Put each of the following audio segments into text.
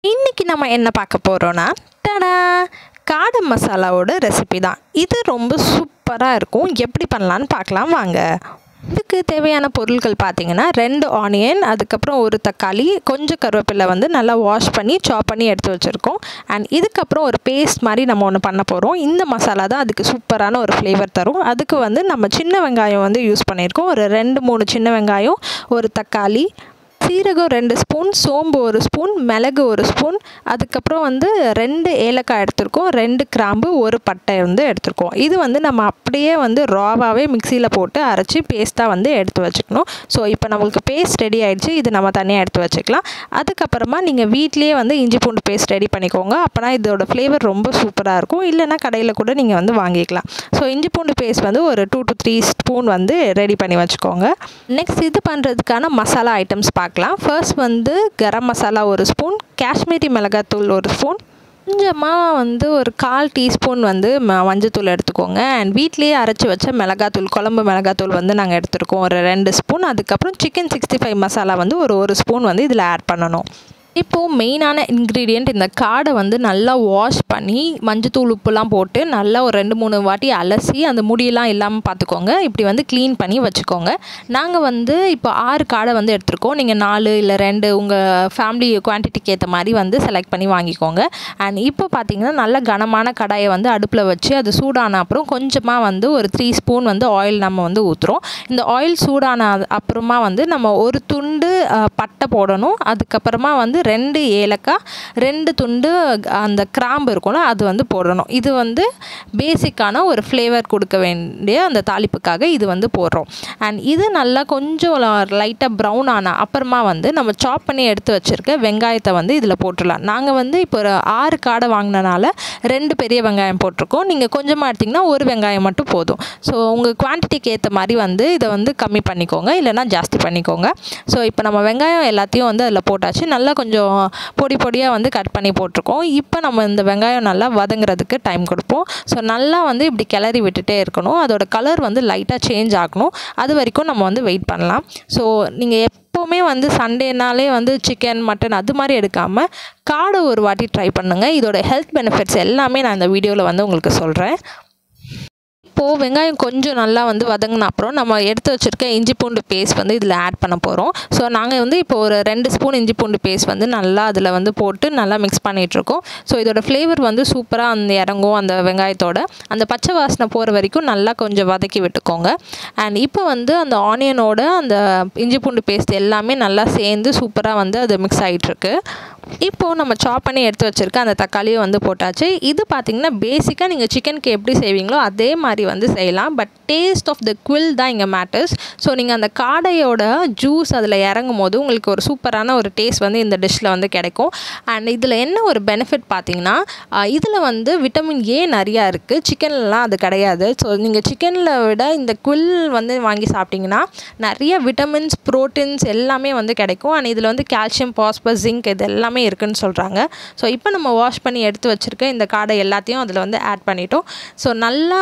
இன்னைக்கு நம்ம என்ன பார்க்க போகிறோன்னா டடா காடை மசாலாவோட ரெசிபி தான். இது ரொம்ப சூப்பராக இருக்கும். எப்படி பண்ணலான்னு பார்க்கலாம் வாங்க. இதுக்கு தேவையான பொருட்கள் பார்த்திங்கன்னா 2 ஆனியன், அதுக்கப்புறம் ஒரு தக்காளி, கொஞ்சம் கருவேப்பிலை நல்லா வாஷ் பண்ணி சாப் பண்ணி எடுத்து வச்சுருக்கோம். அண்ட் இதுக்கப்புறம் ஒரு பேஸ்ட் மாதிரி நம்ம ஒன்று பண்ண போகிறோம். இந்த மசாலா தான் அதுக்கு சூப்பரான ஒரு ஃப்ளேவர் தரும். அதுக்கு நம்ம சின்ன வெங்காயம் யூஸ் பண்ணியிருக்கோம். ஒரு 2-3 சின்ன வெங்காயம், ஒரு தக்காளி, சீரகம் 2 ஸ்பூன், சோம்பு 1 ஸ்பூன், மிளகு 1 ஸ்பூன், அதுக்கப்புறம் 2 ஏலக்காய் எடுத்திருக்கோம், 2 கிராம்பு, 1 பட்டை எடுத்திருக்கோம். இது நம்ம அப்படியே ராவாகவே மிக்சியில் போட்டு அரைச்சி பேஸ்ட்டாக எடுத்து வச்சுக்கணும். ஸோ இப்போ நம்மளுக்கு பேஸ்ட் ரெடி ஆகிடுச்சு. இது நம்ம தனியாக எடுத்து வச்சுக்கலாம். அதுக்கப்புறமா நீங்கள் வீட்லேயே இஞ்சி பூண்டு பேஸ்ட் ரெடி பண்ணிக்கோங்க. அப்போனா இதோட ஃப்ளேவர் ரொம்ப சூப்பராக இருக்கும். இல்லைனா கடையில் கூட நீங்கள் வாங்கிக்கலாம். ஸோ இஞ்சி பூண்டு பேஸ்ட் ஒரு 2 to 3 ஸ்பூன் ரெடி பண்ணி வச்சுக்கோங்க. நெக்ஸ்ட் இது பண்ணுறதுக்கான மசாலா ஐட்டம்ஸ் பார்க்கலாம். ஃபர்ஸ்ட் கரம் மசாலா 1 ஸ்பூன், காஷ்மீரி மிளகாத்தூள் 1 ஸ்பூன், கொஞ்சமாக ஒரு 1/4 டீஸ்பூன் மஞ்சத்தூள் எடுத்துக்கோங்க. அண்ட் வீட்லேயே அரைச்சி வச்ச மிளகாத்தூள், குழம்பு மிளகாத்தூள் நாங்கள் எடுத்துருக்கோம் ஒரு 2 ஸ்பூன். அதுக்கப்புறம் சிக்கன் 65 மசாலா ஒரு 1 ஸ்பூன் இதில் ஆட் பண்ணணும். இப்போது மெயினான இன்க்ரீடியண்ட் இந்த காடை நல்லா வாஷ் பண்ணி மஞ்சத்தூள் உப்புலாம் போட்டு நல்லா ஒரு 2-3 வாட்டி அலசி அந்த முடியெல்லாம் இல்லாமல் பார்த்துக்கோங்க. இப்படி க்ளீன் பண்ணி வச்சுக்கோங்க. நாங்கள் இப்போ 6 காடை எடுத்திருக்கோம். நீங்கள் 4 இல்லை 2 உங்கள் ஃபேமிலி குவான்டிட்டிக்கு ஏற்ற மாதிரி செலக்ட் பண்ணி வாங்கிக்கோங்க. அண்ட் இப்போ பார்த்தீங்கன்னா நல்ல கனமான கடாயை அடுப்பில் வச்சு அது சூடான அப்புறம் கொஞ்சமாக ஒரு 3 ஸ்பூன் ஆயில் நம்ம ஊற்றுறோம். இந்த ஆயில் சூடான அப்புறமா நம்ம ஒரு துண்டு பட்டை போடணும். அதுக்கப்புறமா 2 ஏலக்காய், 2 துண்டு அந்த கிராம்பு இருக்கும்ல அது போடணும். இது பேசிக்கான ஒரு ஃப்ளேவர் கொடுக்க வேண்டிய அந்த தாளிப்புக்காக இது போடுறோம். அண்ட் இது நல்லா கொஞ்சம் லைட்டாக ப்ரௌன் ஆனால் அப்புறமா நம்ம சாப் பண்ணி எடுத்து வச்சுருக்க வெங்காயத்தை இதில் போட்டுடலாம். நாங்கள் இப்போ ஒரு 6 காடை வாங்கினனால 2 பெரிய வெங்காயம் போட்டிருக்கோம். நீங்கள் கொஞ்சமாக எடுத்திங்கன்னா ஒரு வெங்காயம் மட்டும் போதும். ஸோ உங்கள் குவான்டிட்டிக்கு ஏற்ற மாதிரி இதை கம்மி பண்ணிக்கோங்க, இல்லைனா ஜாஸ்தி பண்ணிக்கோங்க. ஸோ இப்போ நம்ம வெங்காயம் எல்லாத்தையும் அதில் போட்டாச்சு. நல்லா கொஞ்சம் பொடி பொடியாக கட் பண்ணி போட்டிருக்கோம். இப்போ நம்ம இந்த வெங்காயம் நல்லா வதங்குறதுக்கு டைம் கொடுப்போம். ஸோ நல்லா இப்படி கிளறி விட்டுட்டே இருக்கணும். அதோட கலர் லைட்டாக சேஞ்ச் ஆகணும். அது வரைக்கும் நம்ம வெயிட் பண்ணலாம். ஸோ நீங்கள் எப்போவுமே சண்டேனாலே சிக்கன், மட்டன் அது மாதிரி எடுக்காமல் காடை ஒரு வாட்டி ட்ரை பண்ணுங்கள். இதோட ஹெல்த் பெனிஃபிட்ஸ் எல்லாமே நான் இந்த வீடியோவில் உங்களுக்கு சொல்கிறேன். இப்போது வெங்காயம் கொஞ்சம் நல்லா வதங்கின அப்புறம் நம்ம எடுத்து வச்சுருக்க இஞ்சி பூண்டு பேஸ்ட் இதில் ஆட் பண்ண போகிறோம். ஸோ நாங்கள் இப்போ ஒரு 2 ஸ்பூன் இஞ்சி பூண்டு பேஸ்ட் நல்லா அதில் போட்டு நல்லா மிக்ஸ் பண்ணிகிட்ருக்கோம். ஸோ இதோட ஃப்ளேவர் சூப்பராக இறங்கும். அந்த வெங்காயத்தோட அந்த பச்சை வாசனை போகிற வரைக்கும் நல்லா கொஞ்சம் வதக்கி விட்டுக்கோங்க. அண்ட் இப்போ அந்த ஆனியனோட அந்த இஞ்சி பூண்டு பேஸ்ட் எல்லாமே நல்லா சேர்ந்து சூப்பராக அது மிக்ஸ் ஆகிட்டுருக்கு. இப்போது நம்ம சாப் பண்ணி எடுத்து வச்சுருக்க அந்த தக்காளியை போட்டாச்சு. இது பார்த்திங்கன்னா பேசிக்காக நீங்கள் சிக்கனுக்கு எப்படி செய்வீங்களோ அதே மாதிரி செய்யலாம். பட் டேஸ்ட் ஆஃப் த குவில் தான் இங்கே மேட்டர்ஸ். ஸோ நீங்கள் அந்த காடையோட ஜூஸ் அதில் இறங்கும் போது உங்களுக்கு ஒரு சூப்பரான ஒரு டேஸ்ட் இந்த டிஷ்ஷில் கிடைக்கும். அண்ட் இதில் என்ன ஒரு பெனிஃபிட் பார்த்திங்கன்னா இதில் விட்டமின் ஏ நிறையா இருக்குது. சிக்கன்லாம் அது கிடையாது. ஸோ நீங்கள் சிக்கனில் விட இந்த குவில் வாங்கி சாப்பிட்டிங்கன்னா நிறைய விட்டமின்ஸ், ப்ரோட்டீன்ஸ் எல்லாமே கிடைக்கும். அண்ட் இதில் கால்சியம், பாஸ்பரஸ், ஜிங்க் இது எல்லாமே இருக்குன்னு சொல்கிறாங்க. ஸோ இப்போ நம்ம வாஷ் பண்ணி எடுத்து வச்சுருக்க இந்த காடை எல்லாத்தையும் அதில் ஆட் பண்ணிட்டோம். ஸோ நல்லா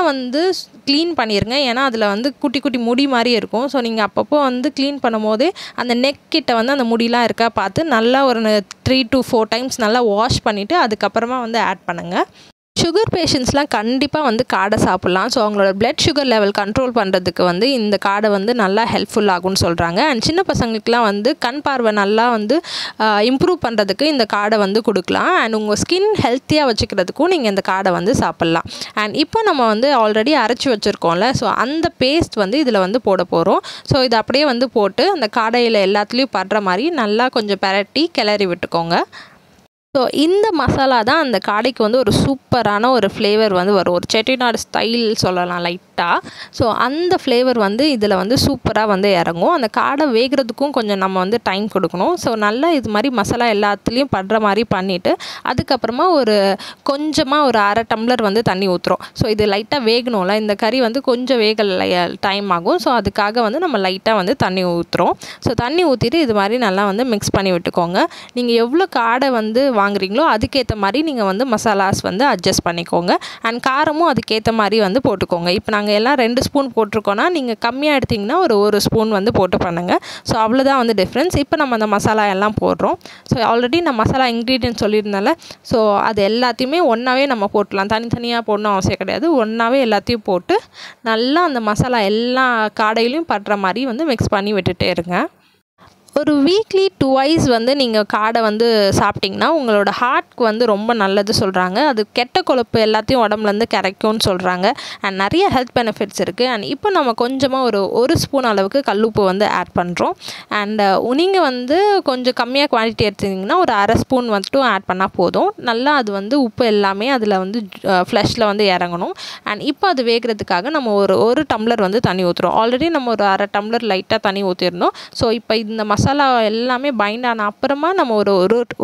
க்ளீன் பண்ணிடுங்க. ஏன்னா அதில் குட்டி குட்டி முடி மாதிரி இருக்கும். ஸோ நீங்கள் அப்பப்போ க்ளீன் பண்ணும் போதே அந்த நெக் கிட்ட அந்த முடியெலாம் இருக்கா பார்த்து நல்லா ஒரு 3 to 4 டைம்ஸ் நல்லா வாஷ் பண்ணிவிட்டு அதுக்கப்புறமா ஆட் பண்ணுங்கள். சுகர் பேஷண்ட்ஸ்லாம் கண்டிப்பாக காடை சாப்பிட்லாம். ஸோ அவங்களோட பிளட் சுகர் லெவல் கண்ட்ரோல் பண்ணுறதுக்கு இந்த காடை நல்லா ஹெல்ப்ஃபுல் ஆகும்னு சொல்கிறாங்க. அண்ட் சின்ன பசங்களுக்குலாம் கண் பார்வை நல்லா இம்ப்ரூவ் பண்ணுறதுக்கு இந்த காடை கொடுக்கலாம். அண்ட் உங்கள் ஸ்கின் ஹெல்த்தியாக வச்சுக்கிறதுக்கும் நீங்கள் இந்த காடை சாப்பிட்லாம். அண்ட் இப்போ நம்ம ஆல்ரெடி அரைச்சி வச்சுருக்கோம்ல, ஸோ அந்த பேஸ்ட் இதில் போட போகிறோம். ஸோ இதை அப்படியே போட்டு அந்த காடையில் எல்லாத்துலேயும் படுற மாதிரி நல்லா கொஞ்சம் பெரட்டி கிளறி விட்டுக்கோங்க. ஸோ இந்த மசாலா தான் அந்த காடைக்கு ஒரு சூப்பரான ஒரு ஃப்ளேவர் வரும். ஒரு செட்டிநாடு ஸ்டைல் சொல்லலாம் லைட்டாக. ஸோ அந்த ஃப்ளேவர் இதில் சூப்பராக இறங்கும். அந்த காடை வேகிறதுக்கும் கொஞ்சம் நம்ம டைம் கொடுக்கணும். ஸோ நல்லா இது மாதிரி மசாலா எல்லாத்துலேயும் படுற மாதிரி பண்ணிவிட்டு அதுக்கப்புறமா கொஞ்சமாக ஒரு 1/2 டம்ளர் தண்ணி ஊற்றுறோம். ஸோ இது லைட்டாக வேகணும்ல, இந்த கறி கொஞ்சம் வேக டைம் ஆகும். ஸோ அதுக்காக நம்ம லைட்டாக தண்ணி ஊற்றுறோம். ஸோ தண்ணி ஊற்றிட்டு இது மாதிரி நல்லா மிக்ஸ் பண்ணி விட்டுக்கோங்க. நீங்கள் எவ்வளோ காடை வாங்குறீங்களோ அதுக்கேற்ற மாதிரி நீங்கள் மசாலாஸ் அட்ஜஸ்ட் பண்ணிக்கோங்க. அண்ட் காரமும் அதுக்கேற்ற மாதிரி போட்டுக்கோங்க. இப்போ நாங்கள் நாங்கள் எல்லாம் 2 ஸ்பூன் போட்டிருக்கோன்னா நீங்கள் கம்மியாக எடுத்திங்கன்னா ஒரு ஸ்பூன் வந்து போட்டு பண்ணுங்கள். ஸோ அவ்வளோதான் வந்து டிஃப்ரென்ஸ். இப்போ நம்ம அந்த மசாலா எல்லாம் போடுறோம். ஸோ ஆல்ரெடி நான் மசாலா இன்க்ரீடியன்ட் சொல்லியிருந்தால ஸோ அது எல்லாத்தையுமே ஒன்றாவே நம்ம போட்டுடலாம். தனித்தனியாக போடணும் அவசியம் கிடையாது. ஒன்றாவே எல்லாத்தையும் போட்டு நல்லா அந்த மசாலா எல்லா காடையிலையும் படுற மாதிரி வந்து மிக்ஸ் பண்ணி விட்டுட்டே இருங்க. ஒரு வீக்லி 2 வந்து நீங்கள் காடை வந்து சாப்பிட்டிங்கன்னா உங்களோட ஹார்ட்க்கு வந்து ரொம்ப நல்லது சொல்கிறாங்க. அது கெட்ட கொழுப்பு எல்லாத்தையும் உடம்புலேருந்து கரைக்கும்னு சொல்கிறாங்க. அண்ட் நிறைய ஹெல்த் பெனிஃபிட்ஸ் இருக்குது. அண்ட் இப்போ நம்ம கொஞ்சமாக ஒரு ஸ்பூன் அளவுக்கு கல்லுப்பு வந்து ஆட் பண்ணுறோம். அண்ட் நீங்கள் வந்து கொஞ்சம் கம்மியாக குவான்டிட்டி எடுத்திங்கன்னா ஒரு அரை ஸ்பூன் மட்டும் ஆட் பண்ணால் போதும். நல்லா அது வந்து உப்பு எல்லாமே அதில் வந்து ஃப்ளஷில் வந்து இறங்கணும். அண்ட் இப்போ அது வேகிறதுக்காக நம்ம ஒரு டம்ளர் வந்து தண்ணி ஊற்றுறோம். ஆல்ரெடி நம்ம ஒரு அரை டம்ளர் லைட்டாக தண்ணி ஊற்றிருந்தோம். ஸோ இப்போ இந்த மசாலா எல்லாமே பைண்ட் ஆன அப்புறமா நம்ம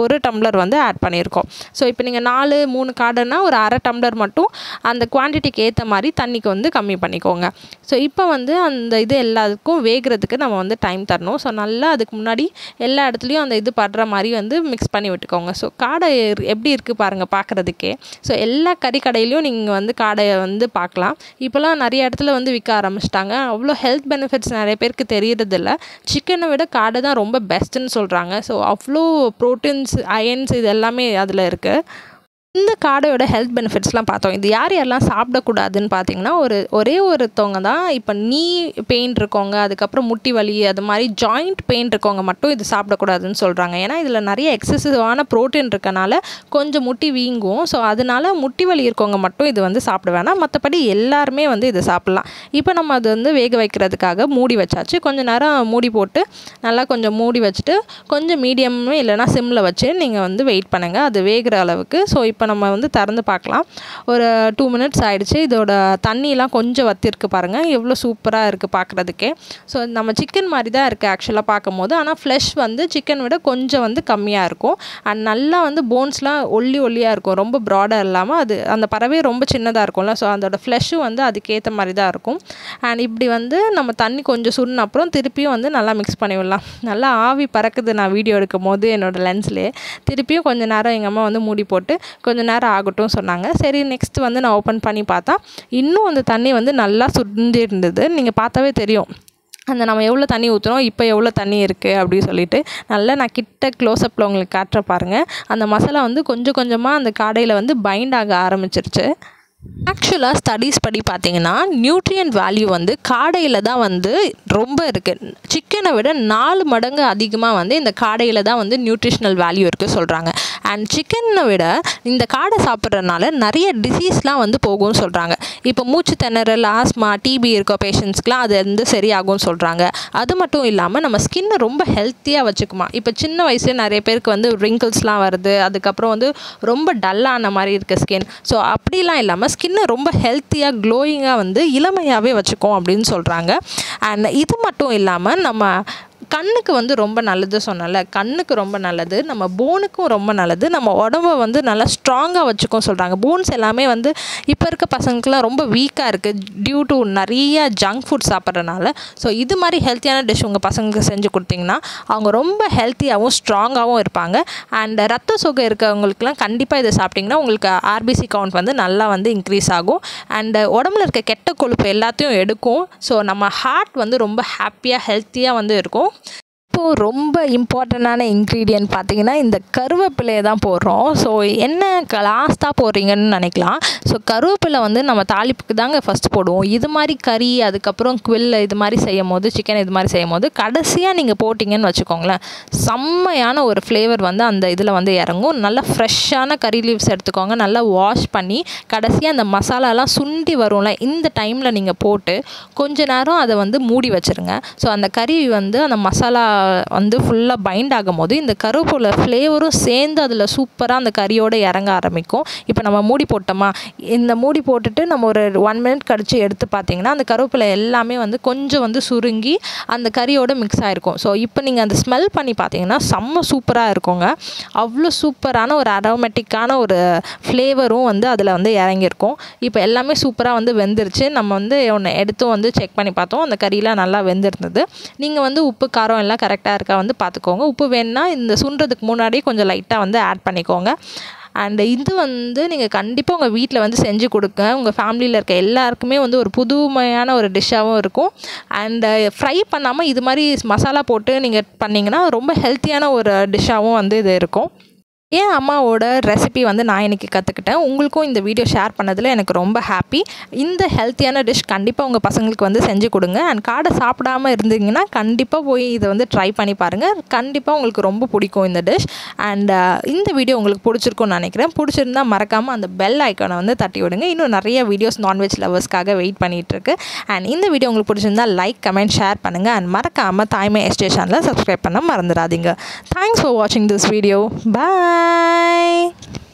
ஒரு டம்ளர் வந்து ஆட் பண்ணியிருக்கோம். ஸோ இப்போ நீங்கள் 3 காடைன்னா ஒரு அரை டம்ளர் மட்டும் அந்த குவான்டிட்டிக்கு ஏற்ற மாதிரி தண்ணிக்கு வந்து கம்மி பண்ணிக்கோங்க. ஸோ இப்போ வந்து அந்த இது எல்லாத்துக்கும் வேகிறதுக்கு நம்ம வந்து டைம் தரணும். ஸோ நல்லா அதுக்கு முன்னாடி எல்லா இடத்துலையும் அந்த இது படுற மாதிரி வந்து மிக்ஸ் பண்ணி விட்டுக்கோங்க. ஸோ காடை எப்படி இருக்குது பாருங்கள் பார்க்குறதுக்கே. ஸோ எல்லா கறிக்கடையிலையும் நீங்கள் வந்து காடையை வந்து பார்க்கலாம். இப்போலாம் நிறைய இடத்துல வந்து விற்க ஆரம்பிச்சிட்டாங்க. அவ்வளோ ஹெல்த் பெனிஃபிட்ஸ் நிறைய பேருக்கு தெரியறதில்ல. சிக்கனை விட காடை தான் ரொம்ப பெஸ்ட்டுன்னு சொல்கிறாங்க. ஸோ அவ்வளோ ப்ரோட்டீன்ஸ், அயன்ஸ் இது எல்லாமே அதில் இருக்குது. இந்த காடையோட ஹெல்த் பெனிஃபிட்ஸ்லாம் பார்த்தோம். இது யாரெல்லாம் சாப்பிடக்கூடாதுன்னு பார்த்தீங்கன்னா ஒரே ஒருத்தவங்க தான். இப்போ நீ பெயின் இருக்கவங்க, அதுக்கப்புறம் முட்டி வலி, அது மாதிரி ஜாயிண்ட் பெயின் இருக்கவங்க மட்டும் இது சாப்பிடக்கூடாதுன்னு சொல்கிறாங்க. ஏன்னா இதில் நிறைய எக்ஸசிவான ப்ரோட்டீன் இருக்கனால கொஞ்சம் முட்டி வீங்கும். ஸோ அதனால முட்டி வலி இருக்கவங்க மட்டும் இது வந்து சாப்பிட வேணாம். மற்றபடி எல்லாருமே வந்து இது சாப்பிட்லாம். இப்போ நம்ம அது வந்து வேக வைக்கிறதுக்காக மூடி வச்சாச்சு. கொஞ்சம் நேரம் மூடி போட்டு நல்லா கொஞ்சம் மூடி வச்சுட்டு கொஞ்சம் மீடியம் இல்லைனா சிம்மில் வச்சு நீங்கள் வந்து வெயிட் பண்ணுங்கள் அது வேகிற அளவுக்கு. ஸோ இப்போ நம்ம வந்து திறந்து பார்க்கலாம். ஒரு 2 மினிட்ஸ் ஆகிடுச்சு. இதோட தண்ணியெலாம் கொஞ்சம் வத்திருக்கு பாருங்கள். எவ்வளோ சூப்பராக இருக்குது பார்க்குறதுக்கே. ஸோ நம்ம சிக்கன் மாதிரி தான் இருக்குது ஆக்சுவலாக பார்க்கும்போது. ஆனால் ஃப்ளஷ் வந்து சிக்கன் விட கொஞ்சம் வந்து கம்மியாக இருக்கும். அண்ட் நல்லா வந்து போன்ஸ்லாம் ஒல்லியாக இருக்கும். ரொம்ப ப்ராடாக இல்லாமல் அது அந்த பறவை ரொம்ப சின்னதாக இருக்கும்ல. ஸோ அதோட ஃப்ளஷ்ஷும் வந்து அதுக்கேற்ற மாதிரி தான் இருக்கும். அண்ட் இப்படி வந்து நம்ம தண்ணி கொஞ்சம் சுருன அப்புறம் திருப்பியும் வந்து நல்லா மிக்ஸ் பண்ணி விடலாம். நல்லா ஆவி பறக்குது நான் வீடியோ எடுக்கும் போது என்னோடய லென்ஸ்லேயே. திருப்பியும் கொஞ்சம் நேரம் எங்கள் அம்மா வந்து மூடி போட்டு கொஞ்சம் நேரம் ஆகட்டும் சொன்னாங்க. சரி நெக்ஸ்ட் வந்து நான் ஓப்பன் பண்ணி பார்த்தா இன்னும் அந்த தண்ணி வந்து நல்லா சுண்டி இருந்தது. நீங்கள் பார்த்தாவே தெரியும் அந்த நம்ம எவ்வளோ தண்ணி ஊற்றுறோம், இப்போ எவ்வளோ தண்ணி இருக்குது அப்படின்னு சொல்லிட்டு. நல்லா நான் கிட்ட க்ளோஸ்அப்பில் உங்களுக்கு காட்டுற பாருங்கள். அந்த மசாலா வந்து கொஞ்சம் கொஞ்சமாக அந்த காடையில் வந்து பைண்ட் ஆக ஆரம்பிச்சிருச்சு. ஆக்சுவலாக ஸ்டடீஸ் படி பார்த்தீங்கன்னா நியூட்ரியன்ட் வேல்யூ வந்து காடையில் தான் வந்து ரொம்ப இருக்குது. சிக்கனை விட 4 மடங்கு அதிகமாக வந்து இந்த காடையில் தான் வந்து நியூட்ரிஷனல் வேல்யூ இருக்குது சொல்கிறாங்க. அண்ட் சிக்கனை விட இந்த காடை சாப்பிட்றதுனால நிறைய டிசீஸ்லாம் வந்து போகும்னு சொல்கிறாங்க. இப்போ மூச்சு திணறல், ஆஸ்மா, டிபி இருக்க பேஷண்ட்ஸ்க்குலாம் அது வந்து சரியாகும்னு சொல்கிறாங்க. அது மட்டும் இல்லாமல் நம்ம ஸ்கின்னை ரொம்ப ஹெல்த்தியாக வச்சுக்குமா. இப்போ சின்ன வயசுலேயே நிறைய பேருக்கு வந்து ரிங்கிள்ஸ்லாம் வருது. அதுக்கப்புறம் வந்து ரொம்ப டல்லான மாதிரி இருக்குது ஸ்கின். ஸோ அப்படிலாம் இல்லாமல் ஸ்கின்னை ரொம்ப ஹெல்த்தியாக க்ளோயிங்காக வந்து இளமையாகவே வச்சுக்கோம் அப்படின்னு சொல்கிறாங்க. அண்ட் இது மட்டும் இல்லாமல் நம்ம கண்ணுக்கு வந்து ரொம்ப நல்லது சொன்னல, கண்ணுக்கு ரொம்ப நல்லது, நம்ம போனுக்கும் ரொம்ப நல்லது, நம்ம உடம்பை வந்து நல்லா ஸ்ட்ராங்காக வச்சுக்கும் சொல்கிறாங்க. போன்ஸ் எல்லாமே வந்து இப்போ இருக்க பசங்களுக்குலாம் ரொம்ப வீக்காக இருக்குது டியூ டு நிறைய ஜங்க் ஃபுட் சாப்பிட்றதுனால. ஸோ இது மாதிரி ஹெல்த்தியான டிஷ் உங்கள் பசங்களுக்கு செஞ்சு கொடுத்தீங்கன்னா அவங்க ரொம்ப ஹெல்த்தியாகவும் ஸ்ட்ராங்காகவும் இருப்பாங்க. அண்ட் ரத்த சோகை இருக்கவங்களுக்குலாம் கண்டிப்பாக இதை சாப்பிட்டிங்கன்னா உங்களுக்கு ஆர்பிசி கவுண்ட் வந்து நல்லா வந்து இன்க்ரீஸ் ஆகும். அண்டு உடம்புல இருக்க கெட்ட கொழுப்பு எல்லாத்தையும் எடுக்கும். ஸோ நம்ம ஹார்ட் வந்து ரொம்ப ஹாப்பியாக ஹெல்த்தியாக வந்து இருக்கும். இப்போது ரொம்ப இம்பார்ட்டண்ட்டான இன்க்ரீடியன்ட் பார்த்திங்கன்னா இந்த கருவேப்பிலையை தான் போடுறோம். ஸோ என்ன லாஸ்ட்டாக போடுறீங்கன்னு நினைக்கலாம். ஸோ கருவேப்பிலை வந்து நம்ம தாளிப்புக்கு தாங்க ஃபஸ்ட் போடுவோம். இது மாதிரி கறி, அதுக்கப்புறம் குவில் இது மாதிரி செய்யும் போது, சிக்கன் இது மாதிரி செய்யும் போது கடைசியாக நீங்கள் போட்டிங்கன்னு வச்சுக்கோங்களேன், செம்மையான ஒரு ஃப்ளேவர் வந்து அந்த இதில் வந்து இறங்கும். நல்லா ஃப்ரெஷ்ஷான கறி லீவ்ஸ் எடுத்துக்கோங்க. நல்லா வாஷ் பண்ணி கடைசியாக அந்த மசாலாலாம் சுண்டி வரும்ல, இந்த டைமில் நீங்கள் போட்டு கொஞ்ச நேரம் அதை வந்து மூடி வச்சுருங்க. ஸோ அந்த கறி வந்து அந்த மசாலா வந்து ஃபுல்லாக பைண்ட் ஆகும் போது இந்த கருவேப்பிலை ஃப்ளேவரும் சேர்ந்து அதில் சூப்பராக அந்த கறியோடு இறங்க ஆரம்பிக்கும். இப்போ நம்ம மூடி போட்டோமா, இந்த மூடி போட்டுட்டு நம்ம ஒரு 1 மினிட் கழித்து எடுத்து பார்த்திங்கன்னா அந்த கருவேப்பிலை எல்லாமே வந்து கொஞ்சம் வந்து சுருங்கி அந்த கறியோடு மிக்ஸ் ஆகிருக்கும். ஸோ இப்போ நீங்கள் அந்த ஸ்மெல் பண்ணி பார்த்தீங்கன்னா செம்ம சூப்பராக இருக்குங்க. அவ்வளோ சூப்பரான ஒரு அரோமேட்டிக்கான ஒரு ஃப்ளேவரும் வந்து அதில் வந்து இறங்கியிருக்கும். இப்போ எல்லாமே சூப்பராக வந்து வெந்துருச்சு. நம்ம வந்து ஒன்று எடுத்தும் வந்து செக் பண்ணி பார்த்தோம், அந்த கறியெலாம் நல்லா வெந்திருந்தது. நீங்கள் வந்து உப்பு காரம் எல்லாம் கரெக்டாக இருக்கா வந்து பார்த்துக்கோங்க. உப்பு வேணுன்னா இந்த சுண்டுறதுக்கு முன்னாடியே கொஞ்சம் லைட்டாக வந்து ஆட் பண்ணிக்கோங்க. அண்ட் இது வந்து நீங்கள் கண்டிப்பாக உங்கள் வீட்டில் வந்து செஞ்சு கொடுங்க. உங்கள் ஃபேமிலியில் இருக்க எல்லாருக்குமே வந்து ஒரு புதுமையான ஒரு டிஷ்ஷாகவும் இருக்கும். அண்டு ஃப்ரை பண்ணாமல் இது மாதிரி மசாலா போட்டு நீங்கள் பண்ணிங்கன்னா ரொம்ப ஹெல்த்தியான ஒரு டிஷ்ஷாகவும் வந்து இது இருக்கும். என் அம்மாவோட ரெசிபி வந்து நான் இன்றைக்கி கற்றுக்கிட்டேன். உங்களுக்கும் இந்த வீடியோ ஷேர் பண்ணதில் எனக்கு ரொம்ப ஹாப்பி. இந்த ஹெல்த்தியான டிஷ் கண்டிப்பாக உங்கள் பசங்களுக்கு வந்து செஞ்சு கொடுங்க. அண்ட் காடை சாப்பிடாமல் இருந்தீங்கன்னா கண்டிப்பாக போய் இதை வந்து ட்ரை பண்ணி பாருங்கள். கண்டிப்பாக உங்களுக்கு ரொம்ப பிடிக்கும் இந்த டிஷ். அண்ட் இந்த வீடியோ உங்களுக்கு பிடிச்சிருக்கும்னு நினைக்கிறேன். பிடிச்சிருந்தா மறக்காமல் அந்த பெல் ஐக்கானை வந்து தட்டி விடுங்க. இன்னும் நிறைய வீடியோஸ் நான்வெஜ் லவர்ஸ்க்காக வெயிட் பண்ணிகிட்ருக்கு. அண்ட் இந்த வீடியோ உங்களுக்கு பிடிச்சிருந்தா லைக், கமெண்ட், ஷேர் பண்ணுங்கள். அண்ட் மறக்காமல் தாய்மை எஸ்டே சேனலை சப்ஸ்கிரைப் பண்ண மறந்துடாதீங்க. தேங்க்ஸ் ஃபார் வாட்சிங் திஸ் வீடியோ. Bye.